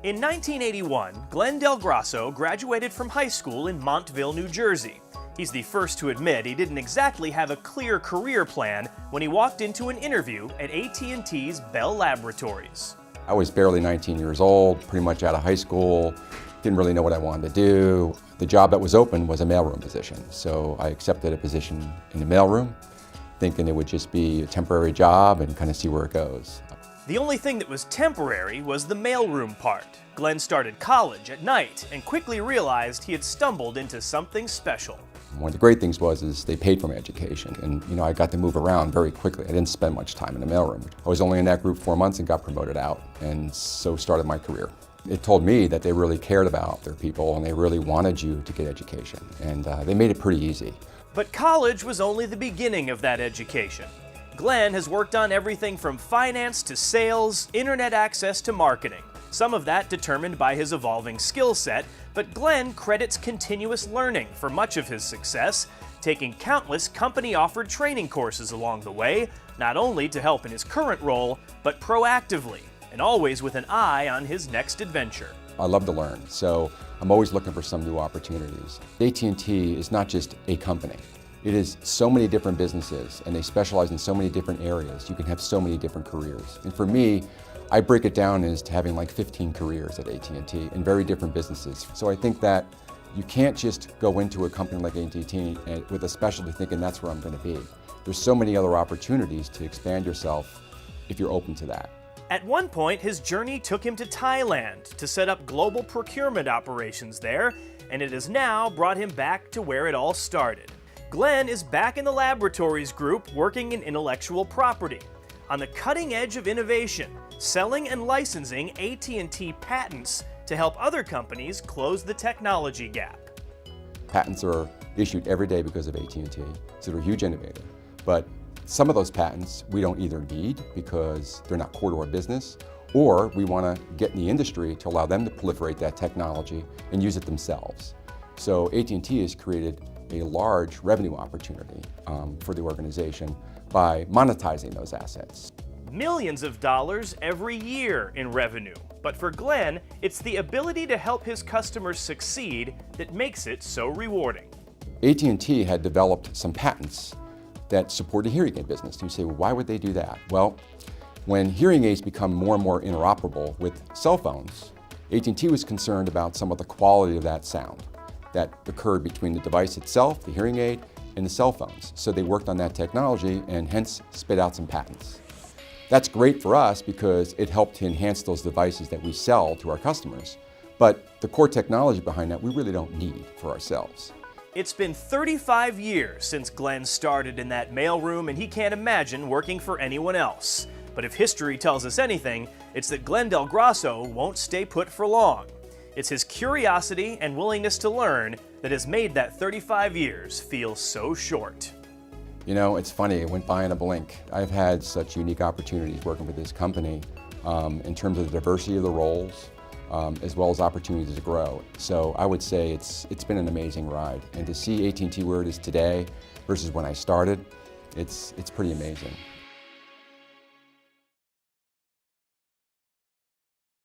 In 1981, Glenn Del Grosso graduated from high school in Montville, New Jersey. He's the first to admit he didn't exactly have a clear career plan when he walked into an interview at AT&T's Bell Laboratories. I was barely 19 years old, pretty much out of high school, didn't really know what I wanted to do. The job that was open was a mailroom position, so I accepted a position in the mailroom, thinking it would just be a temporary job and kind of see where it goes. The only thing that was temporary was the mailroom part. Glenn started college at night and quickly realized he had stumbled into something special. One of the great things was they paid for my education, and I got to move around very quickly. I didn't spend much time in the mailroom. I was only in that group 4 months and got promoted out, and so started my career. It told me that they really cared about their people and they really wanted you to get education, and they made it pretty easy. But college was only the beginning of that education. Glenn has worked on everything from finance to sales, internet access to marketing. Some of that determined by his evolving skill set, but Glenn credits continuous learning for much of his success, taking countless company-offered training courses along the way, not only to help in his current role, but proactively, and always with an eye on his next adventure. I love to learn, so I'm always looking for some new opportunities. AT&T is not just a company. It is so many different businesses, and they specialize in so many different areas. You can have so many different careers. And for me, I break it down as to having like 15 careers at AT&T in very different businesses. So I think that you can't just go into a company like AT&T with a specialty thinking that's where I'm going to be. There's so many other opportunities to expand yourself if you're open to that. At one point, his journey took him to Thailand to set up global procurement operations there, and it has now brought him back to where it all started. Glenn is back in the laboratories group working in intellectual property, on the cutting edge of innovation, selling and licensing AT&T patents to help other companies close the technology gap. Patents are issued every day because of AT&T, so they're a huge innovator. But some of those patents we don't either need because they're not core to our business, or we want to get in the industry to allow them to proliferate that technology and use it themselves. So AT&T has created a large revenue opportunity for the organization by monetizing those assets. Millions of dollars every year in revenue. But for Glenn, it's the ability to help his customers succeed that makes it so rewarding. AT&T had developed some patents that support the hearing aid business. And you say, well, why would they do that? Well, when hearing aids become more and more interoperable with cell phones, AT&T was concerned about some of the quality of that sound that occurred between the device itself, the hearing aid, and the cell phones. So they worked on that technology and hence spit out some patents. That's great for us because it helped to enhance those devices that we sell to our customers. But the core technology behind that we really don't need for ourselves. It's been 35 years since Glenn started in that mailroom, and he can't imagine working for anyone else. But if history tells us anything, it's that Glenn Del Grosso won't stay put for long. It's his curiosity and willingness to learn that has made that 35 years feel so short. You know, it's funny, it went by in a blink. I've had such unique opportunities working with this company in terms of the diversity of the roles, as well as opportunities to grow. So I would say it's been an amazing ride. And to see AT&T where it is today versus when I started, it's pretty amazing.